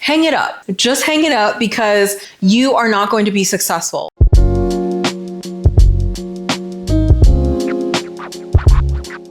hang it up. Just hang it up because you are not going to be successful.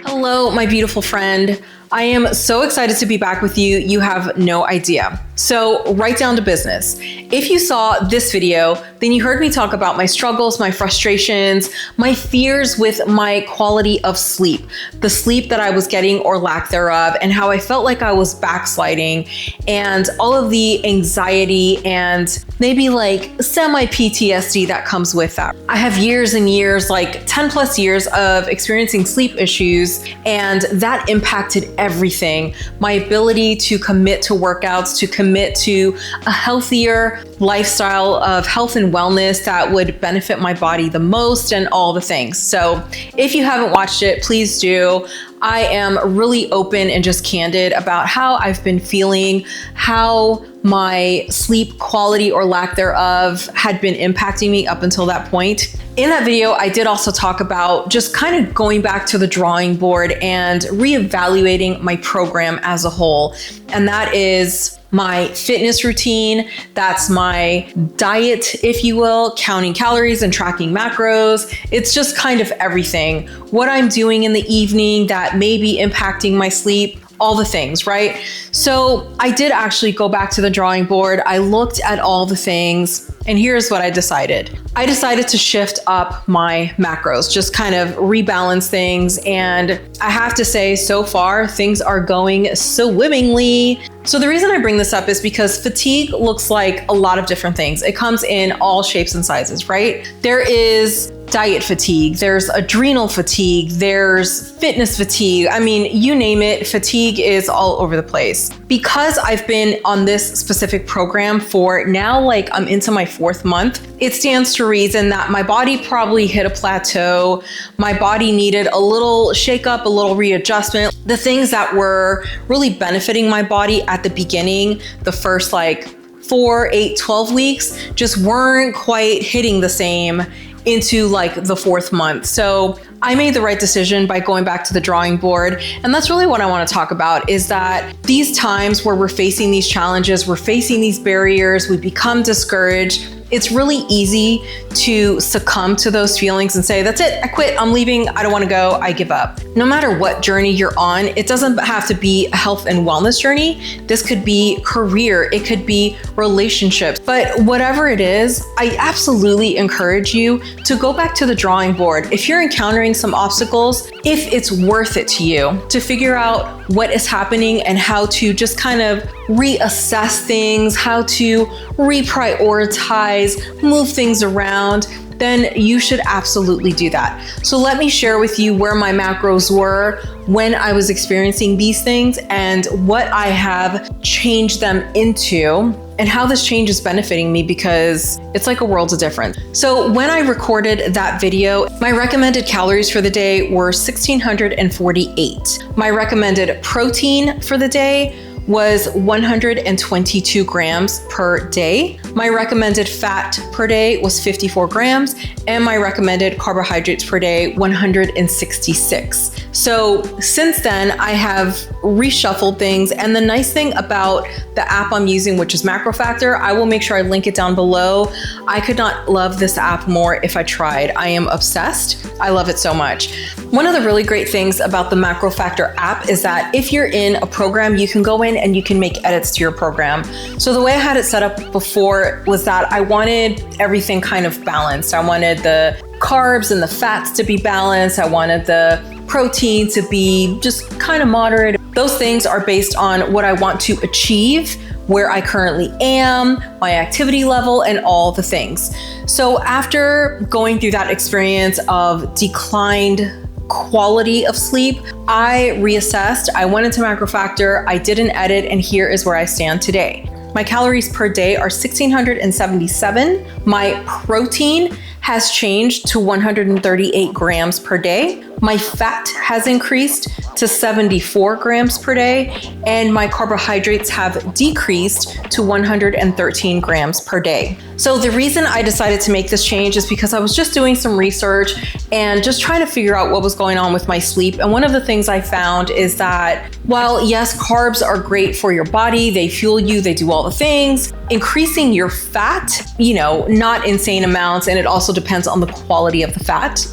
Hello, my beautiful friend. I am so excited to be back with you. You have no idea. So right down to business. If you saw this video, then you heard me talk about my struggles, my frustrations, my fears with my quality of sleep, the sleep that I was getting or lack thereof, and how I felt like I was backsliding, and all of the anxiety and maybe like semi-PTSD that comes with that. I have years and years, like 10 plus years of experiencing sleep issues, and that impacted everything. My ability to commit to workouts, to commit to a healthier lifestyle of health and wellness that would benefit my body the most, and all the things. So if you haven't watched it, please do. I am really open and just candid about how I've been feeling, how my sleep quality or lack thereof had been impacting me up until that point. In that video, I did also talk about just kind of going back to the drawing board and reevaluating my program as a whole. And that is my fitness routine, that's my diet, if you will, counting calories and tracking macros. It's just kind of everything. What I'm doing in the evening that may be impacting my sleep, all the things, right? So I did actually go back to the drawing board. I looked at all the things, and here's what I decided. I decided to shift up my macros, just kind of rebalance things. And I have to say, so far, things are going swimmingly. So the reason I bring this up is because fatigue looks like a lot of different things. It comes in all shapes and sizes, right? There is diet fatigue, there's adrenal fatigue, there's fitness fatigue. I mean, you name it, fatigue is all over the place. Because I've been on this specific program for now, like I'm into my 4th month, it stands to reason that my body probably hit a plateau. My body needed a little shake up, a little readjustment. The things that were really benefiting my body at the beginning, the first like 4, 8, 12 weeks, just weren't quite hitting the same into like the 4th month. So I made the right decision by going back to the drawing board. And that's really what I want to talk about, is that these times where we're facing these challenges, we're facing these barriers, we become discouraged. It's really easy to succumb to those feelings and say, that's it, I quit, I'm leaving, I don't want to go, I give up. No matter what journey you're on, it doesn't have to be a health and wellness journey. This could be career, it could be relationships, but whatever it is, I absolutely encourage you to go back to the drawing board. If you're encountering some obstacles, if it's worth it to you, to figure out what is happening and how to just kind of reassess things, how to reprioritize, move things around, then you should absolutely do that. So let me share with you where my macros were when I was experiencing these things and what I have changed them into and how this change is benefiting me, because it's like a world of difference. So when I recorded that video, my recommended calories for the day were 1,648. My recommended protein for the day was 122 grams per day. My recommended fat per day was 54 grams, and my recommended carbohydrates per day, 166. So since then, I have reshuffled things. And the nice thing about the app I'm using, which is MacroFactor, I will make sure I link it down below. I could not love this app more if I tried. I am obsessed. I love it so much. One of the really great things about the MacroFactor app is that if you're in a program, you can go in and you can make edits to your program. So the way I had it set up before was that I wanted everything kind of balanced. I wanted the carbs and the fats to be balanced. I wanted the protein to be just kind of moderate. Those things are based on what I want to achieve, where I currently am, my activity level, and all the things. So after going through that experience of declined quality of sleep, I reassessed, I went into MacroFactor, I did an edit, and here is where I stand today. My calories per day are 1,677. My protein has changed to 138 grams per day. My fat has increased to 74 grams per day, and my carbohydrates have decreased to 113 grams per day. So the reason I decided to make this change is because I was just doing some research and just trying to figure out what was going on with my sleep. And one of the things I found is that while yes, carbs are great for your body, they fuel you, they do all the things, increasing your fat, not insane amounts. And it also depends on the quality of the fat.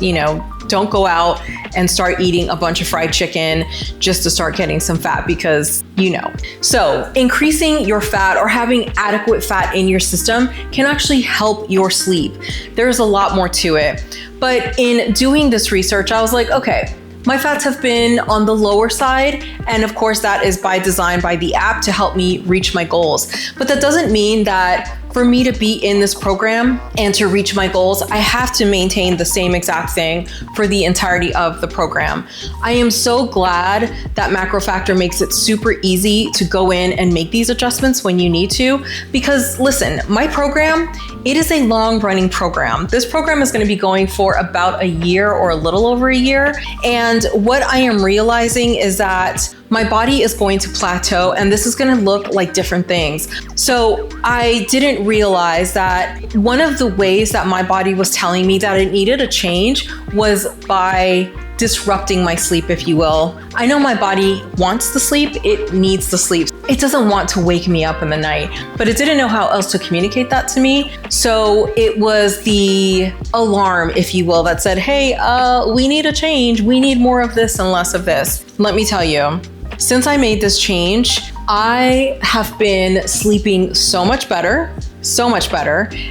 Don't go out and start eating a bunch of fried chicken just to start getting some fat because So increasing your fat or having adequate fat in your system can actually help your sleep. There's a lot more to it. But in doing this research, I was like, okay, my fats have been on the lower side. And of course, that is by design by the app to help me reach my goals. But that doesn't mean that for me to be in this program and to reach my goals, I have to maintain the same exact thing for the entirety of the program. I am so glad that MacroFactor makes it super easy to go in and make these adjustments when you need to, because listen, my program, it is a long running program. This program is going to be going for about a year or a little over a year. And what I am realizing is that my body is going to plateau and this is going to look like different things. So I didn't realize that one of the ways that my body was telling me that it needed a change was by disrupting my sleep, if you will. I know my body wants the sleep, it needs the sleep. It doesn't want to wake me up in the night, but it didn't know how else to communicate that to me. So it was the alarm, if you will, that said, hey, we need a change. We need more of this and less of this. Let me tell you, since I made this change, I have been sleeping so much better.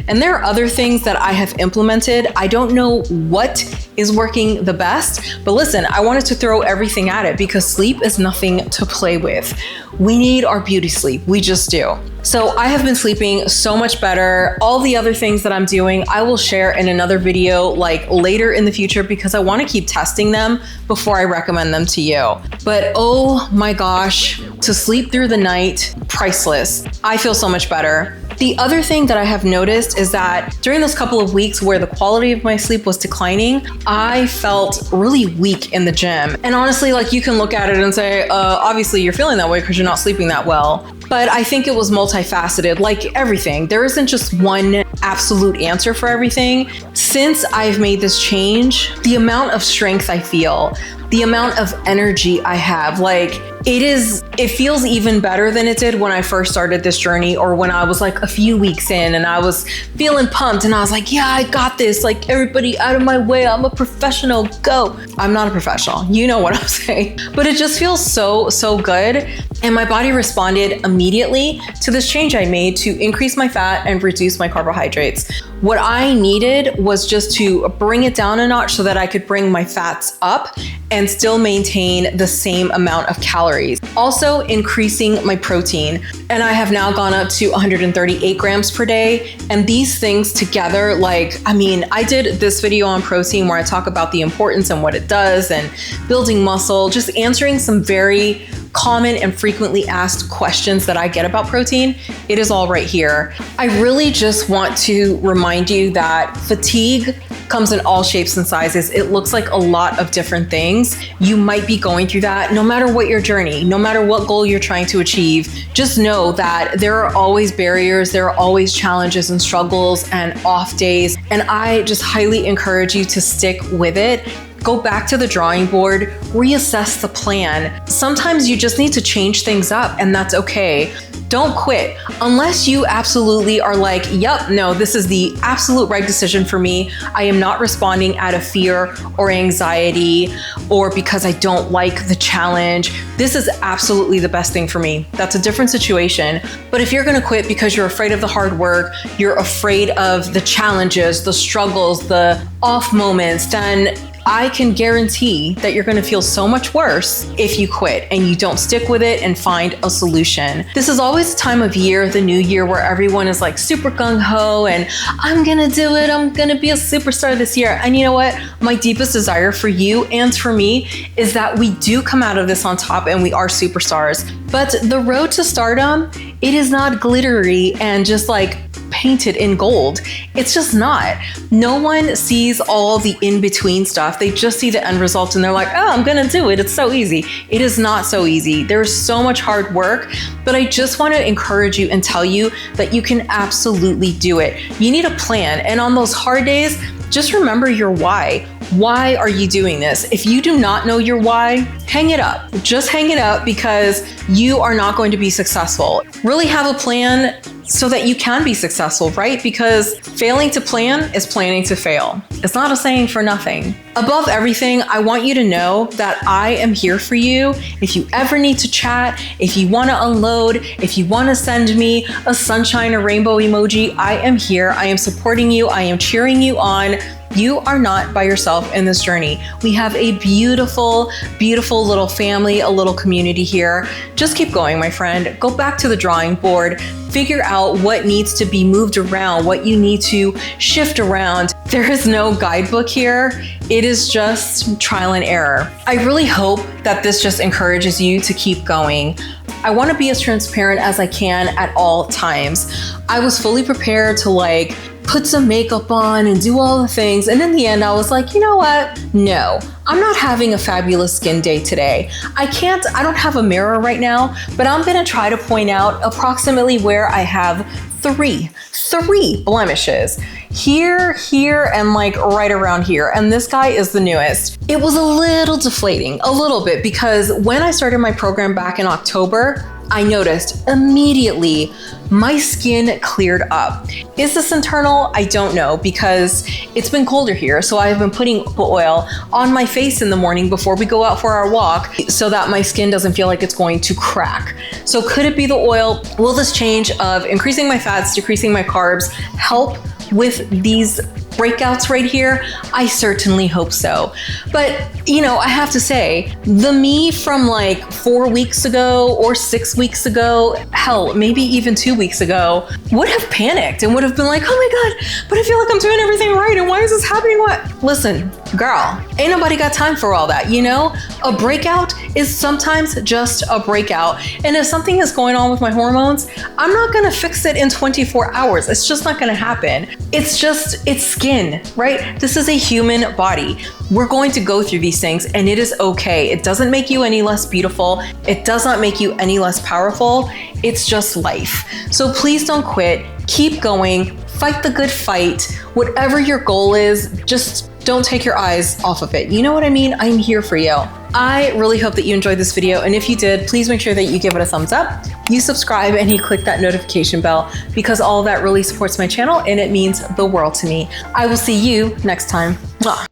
And there are other things that I have implemented. I don't know what is working the best, but listen, I wanted to throw everything at it because sleep is nothing to play with. We need our beauty sleep. We just do. So I have been sleeping so much better. All the other things that I'm doing, I will share in another video like later in the future because I want to keep testing them before I recommend them to you. But oh my gosh, to sleep through the night, priceless. I feel so much better. The other thing that I have noticed is that during those couple of weeks where the quality of my sleep was declining, I felt really weak in the gym. And honestly, like you can look at it and say, obviously you're feeling that way because you're not sleeping that well. But I think it was multifaceted, like everything. There isn't just one absolute answer for everything. Since I've made this change, the amount of strength I feel, the amount of energy I have, like it feels even better than it did when I first started this journey or when I was like a few weeks in and I was feeling pumped and I was like, yeah, I got this. Like everybody out of my way. I'm a professional. Go. I'm not a professional. You know what I'm saying. But it just feels so good. And my body responded immediately to this change I made to increase my fat and reduce my carbohydrates. What I needed was just to bring it down a notch so that I could bring my fats up and still maintain the same amount of calories. Also increasing my protein. And I have now gone up to 138 grams per day. And these things together, I did this video on protein where I talk about the importance and what it does and building muscle, just answering some very common and frequently asked questions that I get about protein. It is all right here. I really just want to remind you that fatigue comes in all shapes and sizes. It looks like a lot of different things. You might be going through that no matter what your journey, no matter what goal you're trying to achieve. Just know that there are always barriers, there are always challenges and struggles and off days. And I just highly encourage you to stick with it. Go back to the drawing board, reassess the plan. Sometimes you just need to change things up and that's okay. Don't quit unless you absolutely are like, yep, no, this is the absolute right decision for me. I am not responding out of fear or anxiety or because I don't like the challenge. This is absolutely the best thing for me. That's a different situation. But if you're gonna quit because you're afraid of the hard work, you're afraid of the challenges, the struggles, the off moments, then I can guarantee that you're gonna feel so much worse if you quit and you don't stick with it and find a solution. This is always a time of year, the new year, where everyone is like super gung-ho and I'm gonna do it, I'm gonna be a superstar this year. And you know what? My deepest desire for you and for me is that we do come out of this on top and we are superstars. But the road to stardom It is not glittery and just like painted in gold. It's just not. No one sees all the in-between stuff. They just see the end result and they're like, oh, I'm gonna do it. It's so easy. It is not so easy. There's so much hard work, but I just want to encourage you and tell you that you can absolutely do it. You need a plan. And on those hard days, just remember your why. Why are you doing this? If you do not know your why, hang it up. Just hang it up, because you are not going to be successful. Really have a plan so that you can be successful, right? Because failing to plan is planning to fail. It's not a saying for nothing. Above everything, I want you to know that I am here for you. If you ever need to chat, if you want to unload, if you want to send me a sunshine or rainbow emoji, I am here. I am supporting you. I am cheering you on. You are not by yourself in this journey. We have a beautiful, beautiful little family, a little community here. Just keep going, my friend. Go back to the drawing board. Figure out what needs to be moved around, what you need to shift around. There is no guidebook here. It is just trial and error. I really hope that this just encourages you to keep going. I want to be as transparent as I can at all times. I was fully prepared to put some makeup on and do all the things. And in the end, I was like, you know what? No, I'm not having a fabulous skin day today. I don't have a mirror right now, but I'm gonna try to point out approximately where I have three blemishes. Here, and right around here. And this guy is the newest. It was a little deflating, a little bit, because when I started my program back in October, I noticed immediately my skin cleared up. Is this internal? I don't know, because it's been colder here. So I've been putting oil on my face in the morning before we go out for our walk so that my skin doesn't feel like it's going to crack. So could it be the oil? Will this change of increasing my fats, decreasing my carbs help with these breakouts right here? I certainly hope so. But, I have to say, the me from 4 weeks ago or 6 weeks ago, hell, maybe even 2 weeks ago, would have panicked and would have been like, oh my God, but I feel like I'm doing everything right. And why is this happening? What? Listen, girl, ain't nobody got time for all that. A breakout is sometimes just a breakout. And if something is going on with my hormones, I'm not going to fix it in 24 hours. It's just not going to happen. It's skin, right? This is a human body. We're going to go through these things, and it is okay. It doesn't make you any less beautiful. It does not make you any less powerful. It's just life. So please don't quit. Keep going. Fight the good fight. Whatever your goal is, just don't take your eyes off of it. You know what I mean? I'm here for you. I really hope that you enjoyed this video. And if you did, please make sure that you give it a thumbs up, you subscribe, and you click that notification bell, because all of that really supports my channel and it means the world to me. I will see you next time. Mwah.